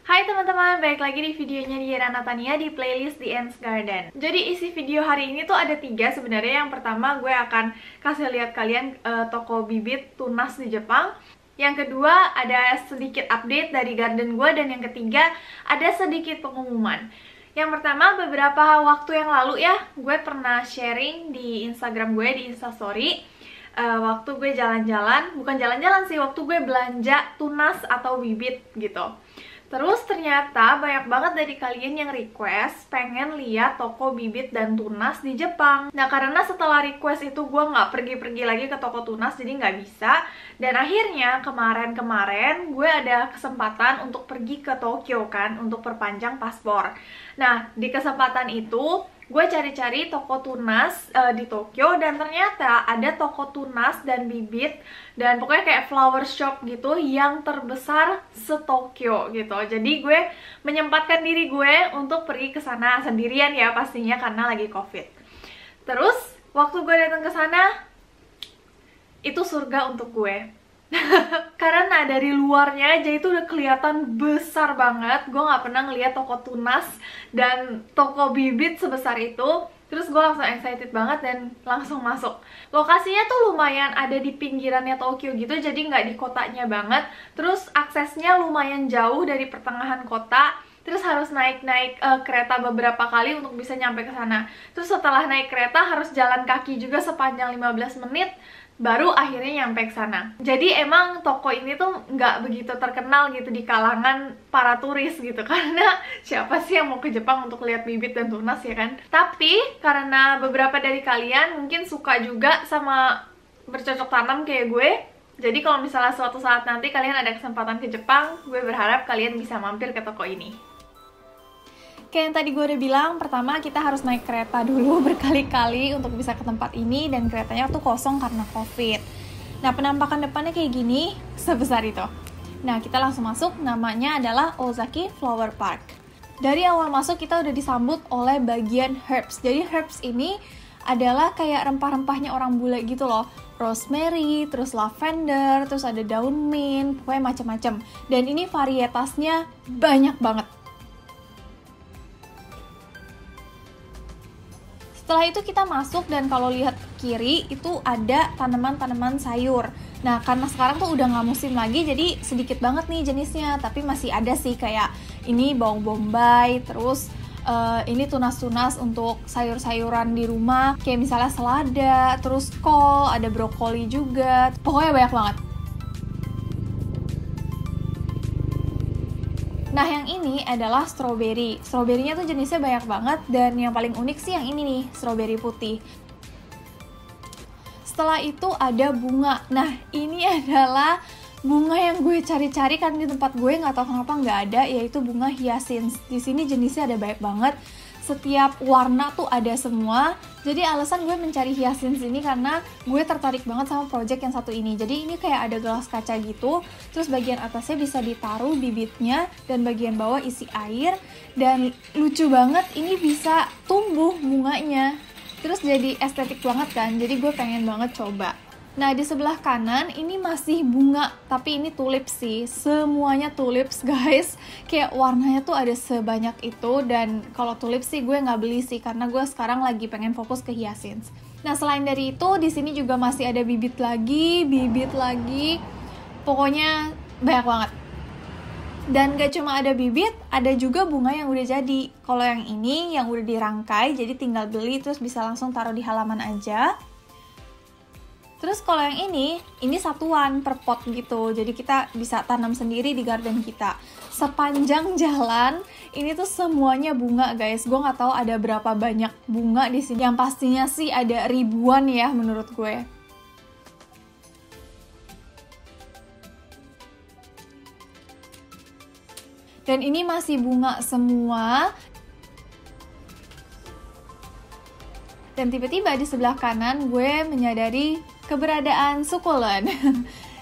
Hai teman-teman, balik lagi di videonya Diana Natania di playlist The Ants Garden. Jadi isi video hari ini tuh ada 3 sebenarnya. Yang pertama gue akan kasih lihat kalian toko bibit tunas di Jepang. Yang kedua ada sedikit update dari garden gue. Dan yang ketiga ada sedikit pengumuman. Yang pertama, beberapa waktu yang lalu ya, gue pernah sharing di Instagram gue, di Instastory, waktu gue jalan-jalan, bukan jalan-jalan sih, waktu gue belanja tunas atau bibit gitu. Terus ternyata banyak banget dari kalian yang request pengen lihat toko bibit dan tunas di Jepang. Nah, karena setelah request itu gue nggak pergi-pergi lagi ke toko tunas, jadi nggak bisa. Dan akhirnya kemarin gue ada kesempatan untuk pergi ke Tokyo kan, untuk perpanjang paspor. Nah, di kesempatan itu gue cari-cari toko tunas di Tokyo, dan ternyata ada toko tunas dan bibit dan pokoknya kayak flower shop gitu yang terbesar se-Tokyo gitu. Jadi gue menyempatkan diri gue untuk pergi ke sana sendirian ya pastinya karena lagi COVID. Terus waktu gue datang ke sana itu surga untuk gue. Karena dari luarnya aja itu udah kelihatan besar banget. Gue nggak pernah ngeliat toko tunas dan toko bibit sebesar itu. Terus gue langsung excited banget dan langsung masuk. Lokasinya tuh lumayan ada di pinggirannya Tokyo gitu, jadi nggak di kotanya banget. Terus aksesnya lumayan jauh dari pertengahan kota. Terus harus naik kereta beberapa kali untuk bisa nyampe ke sana. Terus setelah naik kereta harus jalan kaki juga sepanjang 15 menit baru akhirnya nyampe ke sana. Jadi emang toko ini tuh nggak begitu terkenal gitu di kalangan para turis gitu, karena siapa sih yang mau ke Jepang untuk lihat bibit dan tunas ya kan. Tapi karena beberapa dari kalian mungkin suka juga sama bercocok tanam kayak gue, jadi kalau misalnya suatu saat nanti kalian ada kesempatan ke Jepang, gue berharap kalian bisa mampir ke toko ini. Kayak yang tadi gue udah bilang, pertama kita harus naik kereta dulu berkali-kali untuk bisa ke tempat ini, dan keretanya tuh kosong karena COVID. Nah, penampakan depannya kayak gini, sebesar itu. Nah, kita langsung masuk, namanya adalah Ozaki Flower Park. Dari awal masuk kita udah disambut oleh bagian herbs. Jadi herbs ini adalah kayak rempah-rempahnya orang bule gitu loh. Rosemary, terus lavender, terus ada daun mint, pokoknya macam-macam. Dan ini varietasnya banyak banget. Setelah itu kita masuk, dan kalau lihat kiri itu ada tanaman-tanaman sayur. Nah, karena sekarang tuh udah nggak musim lagi, jadi sedikit banget nih jenisnya. Tapi masih ada sih, kayak ini bawang bombay, terus ini tunas-tunas untuk sayur-sayuran di rumah. Kayak misalnya selada, terus kol, ada brokoli juga. Pokoknya banyak banget. Nah, yang ini adalah strawberry. Strawberry-nya tuh jenisnya banyak banget, dan yang paling unik sih yang ini nih, strawberry putih. Setelah itu ada bunga. Nah, ini adalah bunga yang gue cari-cari kan di tempat gue nggak tahu kenapa nggak ada, yaitu bunga hyacinth. Di sini jenisnya ada banyak banget. Setiap warna tuh ada semua. Jadi alasan gue mencari hyacinth ini karena gue tertarik banget sama project yang satu ini. Jadi ini kayak ada gelas kaca gitu, terus bagian atasnya bisa ditaruh bibitnya, dan bagian bawah isi air. Dan lucu banget, ini bisa tumbuh bunganya, terus jadi estetik banget kan. Jadi gue pengen banget coba. Nah, di sebelah kanan ini masih bunga, tapi ini tulips sih. Semuanya tulips, guys. Kayak warnanya tuh ada sebanyak itu, dan kalau tulips sih gue nggak beli sih, karena gue sekarang lagi pengen fokus ke hyacinth. Nah, selain dari itu, di sini juga masih ada bibit lagi. Pokoknya banyak banget. Dan gak cuma ada bibit, ada juga bunga yang udah jadi. Kalau yang ini, yang udah dirangkai, jadi tinggal beli terus bisa langsung taruh di halaman aja. Terus kalau yang ini satuan per pot gitu, jadi kita bisa tanam sendiri di garden kita. Sepanjang jalan, ini tuh semuanya bunga, guys. Gue nggak tahu ada berapa banyak bunga di sini. Yang pastinya sih ada ribuan ya menurut gue. Dan ini masih bunga semua. Dan tiba-tiba di sebelah kanan gue menyadari keberadaan sukulen.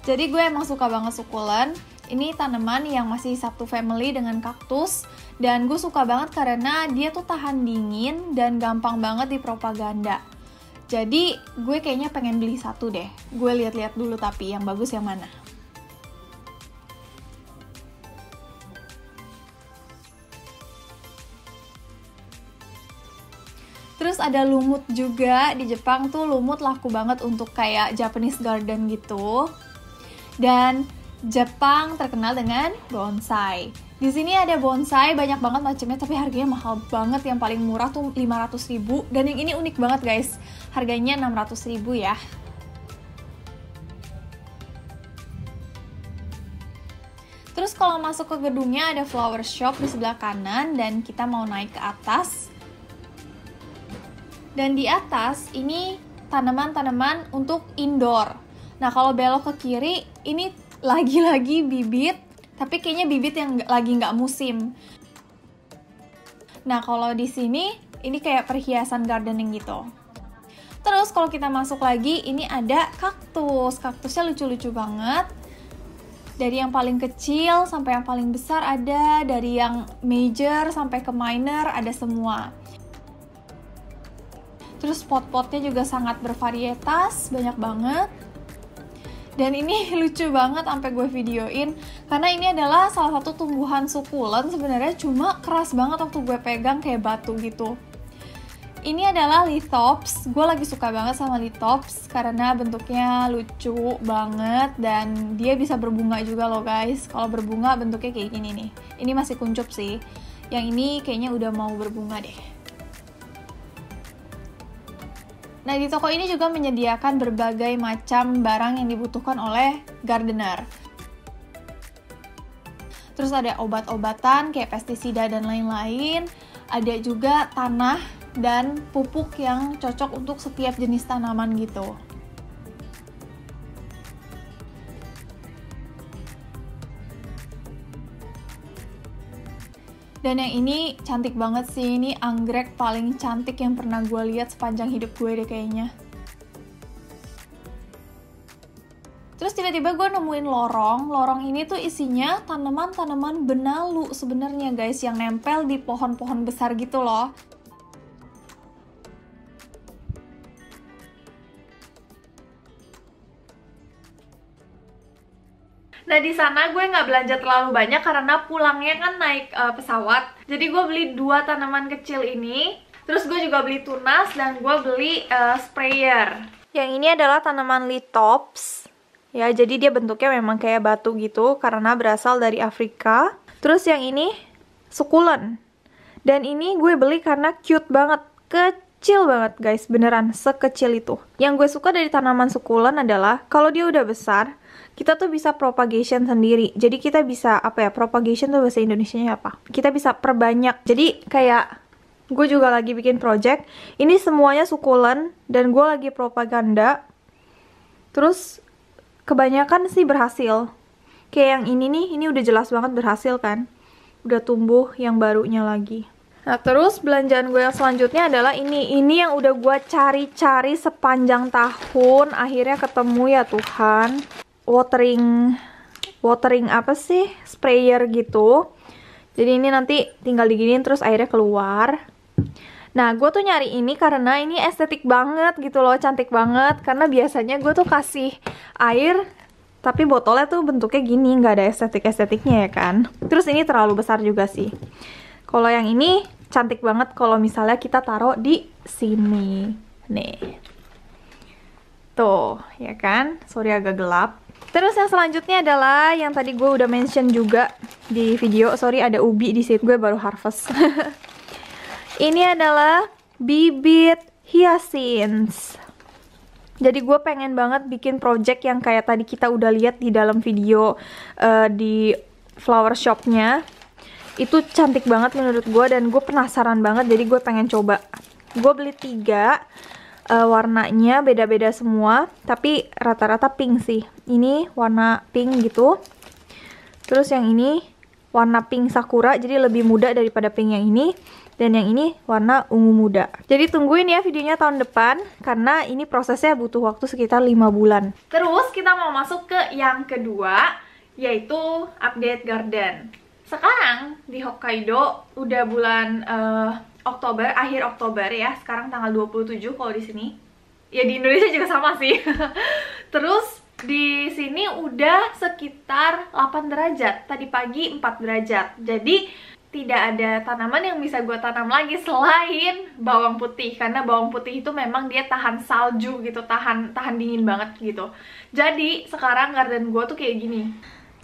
Jadi gue emang suka banget sukulen. Ini tanaman yang masih satu family dengan kaktus. Dan gue suka banget karena dia tuh tahan dingin dan gampang banget dipropaganda. Jadi gue kayaknya pengen beli satu deh. Gue lihat-lihat dulu tapi yang bagus yang mana. Terus ada lumut juga. Di Jepang tuh lumut laku banget untuk kayak Japanese garden gitu. Dan Jepang terkenal dengan bonsai. Di sini ada bonsai banyak banget macamnya, tapi harganya mahal banget. Yang paling murah tuh 500.000 dan yang ini unik banget guys. Harganya 600.000 ya. Terus kalau masuk ke gedungnya ada flower shop di sebelah kanan dan kita mau naik ke atas. Dan di atas ini tanaman-tanaman untuk indoor. Nah, kalau belok ke kiri ini lagi-lagi bibit, tapi kayaknya bibit yang lagi nggak musim. Nah, kalau di sini ini kayak perhiasan gardening gitu. Terus kalau kita masuk lagi, ini ada kaktus. Kaktusnya lucu-lucu banget. Dari yang paling kecil sampai yang paling besar ada, dari yang major sampai ke minor ada semua. Terus pot-potnya juga sangat bervarietas, banyak banget. Dan ini lucu banget sampai gue videoin, karena ini adalah salah satu tumbuhan sukulen sebenarnya, cuma keras banget waktu gue pegang kayak batu gitu. Ini adalah lithops. Gue lagi suka banget sama lithops karena bentuknya lucu banget dan dia bisa berbunga juga loh guys. Kalau berbunga bentuknya kayak gini nih. Ini masih kuncup sih. Yang ini kayaknya udah mau berbunga deh. Nah, di toko ini juga menyediakan berbagai macam barang yang dibutuhkan oleh gardener. Terus ada obat-obatan kayak pestisida dan lain-lain. Ada juga tanah dan pupuk yang cocok untuk setiap jenis tanaman gitu. Dan yang ini cantik banget sih, ini anggrek paling cantik yang pernah gue lihat sepanjang hidup gue deh kayaknya. Terus tiba-tiba gue nemuin lorong. Lorong ini tuh isinya tanaman-tanaman benalu sebenarnya guys, yang nempel di pohon-pohon besar gitu loh. Nah, di sana gue nggak belanja terlalu banyak karena pulangnya kan naik pesawat. Jadi gue beli 2 tanaman kecil ini. Terus gue juga beli tunas dan gue beli sprayer. Yang ini adalah tanaman lithops. Ya, jadi dia bentuknya memang kayak batu gitu karena berasal dari Afrika. Terus yang ini sukulen. Dan ini gue beli karena cute banget. Kecil banget guys, beneran sekecil itu. Yang gue suka dari tanaman sukulen adalah kalau dia udah besar, kita tuh bisa propagation sendiri. Jadi kita bisa, apa ya, propagation tuh bahasa Indonesianya apa? Kita bisa perbanyak. Jadi kayak gue juga lagi bikin project, ini semuanya sukulen dan gue lagi propaganda. Terus kebanyakan sih berhasil. Kayak yang ini nih, ini udah jelas banget berhasil kan. Udah tumbuh yang barunya lagi. Nah, terus belanjaan gue yang selanjutnya adalah ini. Ini yang udah gue cari-cari sepanjang tahun, akhirnya ketemu ya Tuhan. Watering apa sih, sprayer gitu. Jadi ini nanti tinggal diginiin terus airnya keluar. Nah, gue tuh nyari ini karena ini estetik banget gitu loh, cantik banget. Karena biasanya gue tuh kasih air tapi botolnya tuh bentuknya gini, nggak ada estetik-estetiknya ya kan. Terus ini terlalu besar juga sih. Kalau yang ini cantik banget kalau misalnya kita taruh di sini nih. Tuh, ya kan? Sorry agak gelap. Terus yang selanjutnya adalah yang tadi gue udah mention juga di video. Sorry ada ubi di situ, gue baru harvest. Ini adalah bibit hyacinth. Jadi gue pengen banget bikin project yang kayak tadi kita udah lihat di dalam video di flower shopnya. Itu cantik banget menurut gue dan gue penasaran banget, jadi gue pengen coba. Gue beli 3. Warnanya beda-beda semua, tapi rata-rata pink sih. Ini warna pink gitu. Terus yang ini warna pink sakura, jadi lebih muda daripada pink yang ini. Dan yang ini warna ungu muda. Jadi tungguin ya videonya tahun depan, karena ini prosesnya butuh waktu sekitar 5 bulan. Terus kita mau masuk ke yang kedua, yaitu update garden. Sekarang di Hokkaido udah bulan Oktober, akhir Oktober ya. Sekarang tanggal 27 kalau di sini. Ya di Indonesia juga sama sih. Terus di sini udah sekitar 8 derajat. Tadi pagi 4 derajat. Jadi tidak ada tanaman yang bisa gue tanam lagi selain bawang putih, karena bawang putih itu memang dia tahan salju gitu, tahan dingin banget gitu. Jadi sekarang garden gue tuh kayak gini.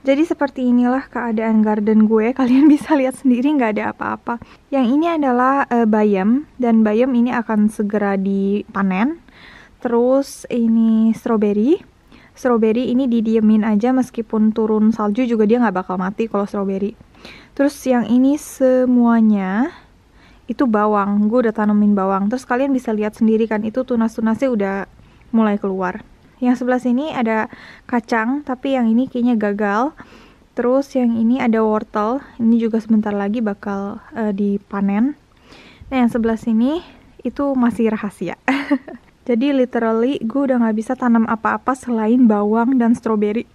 Jadi seperti inilah keadaan garden gue. Kalian bisa lihat sendiri nggak ada apa-apa. Yang ini adalah bayam, dan bayam ini akan segera dipanen. Terus ini strawberry. Strawberry ini didiemin aja, meskipun turun salju juga dia nggak bakal mati kalau strawberry. Terus yang ini semuanya itu bawang. Gue udah tanemin bawang. Terus kalian bisa lihat sendiri kan, itu tunas-tunasnya udah mulai keluar. Yang sebelah sini ada kacang, tapi yang ini kayaknya gagal. Terus yang ini ada wortel. Ini juga sebentar lagi bakal dipanen. Nah, yang sebelah sini itu masih rahasia. Jadi literally gue udah gak bisa tanam apa-apa selain bawang dan strawberry.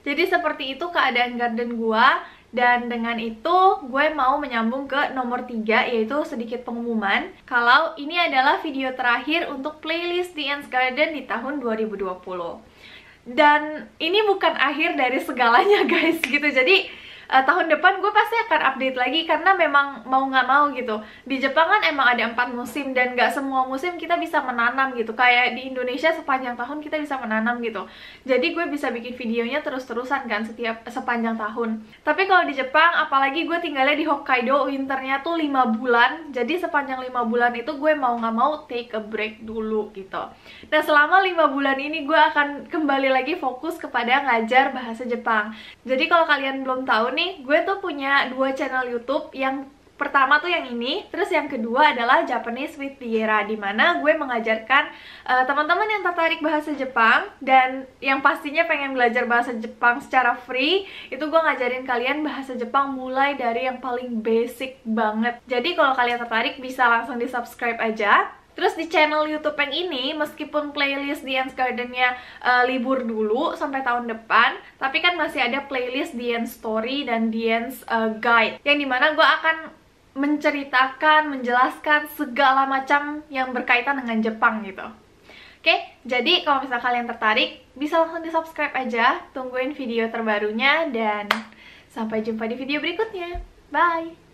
Jadi seperti itu keadaan garden gue. Dan dengan itu gue mau menyambung ke nomor 3, yaitu sedikit pengumuman kalau ini adalah video terakhir untuk playlist The Ants Garden di tahun 2020. Dan ini bukan akhir dari segalanya guys gitu. Jadi tahun depan gue pasti akan update lagi, karena memang mau nggak mau gitu. Di Jepang kan emang ada 4 musim, dan nggak semua musim kita bisa menanam gitu. Kayak di Indonesia sepanjang tahun kita bisa menanam gitu. Jadi gue bisa bikin videonya terus-terusan kan sepanjang tahun. Tapi kalau di Jepang, apalagi gue tinggalnya di Hokkaido, winternya tuh 5 bulan. Jadi sepanjang 5 bulan itu gue mau nggak mau take a break dulu gitu. Nah, selama 5 bulan ini gue akan kembali lagi fokus kepada ngajar bahasa Jepang. Jadi kalau kalian belum tahu nih, gue tuh punya 2 channel YouTube. Yang pertama tuh yang ini, terus yang kedua adalah Japanese with Tiara, dimana gue mengajarkan teman-teman yang tertarik bahasa Jepang dan yang pastinya pengen belajar bahasa Jepang secara free. Itu gue ngajarin kalian bahasa Jepang mulai dari yang paling basic banget. Jadi kalau kalian tertarik bisa langsung di subscribe aja. Terus di channel YouTube yang ini, meskipun playlist The Ants Garden-nya libur dulu sampai tahun depan, tapi kan masih ada playlist The Ants Story dan The Ants Guide, yang dimana gue akan menceritakan, menjelaskan segala macam yang berkaitan dengan Jepang gitu. Oke, jadi kalau misalnya kalian tertarik, bisa langsung di subscribe aja, tungguin video terbarunya, dan sampai jumpa di video berikutnya. Bye!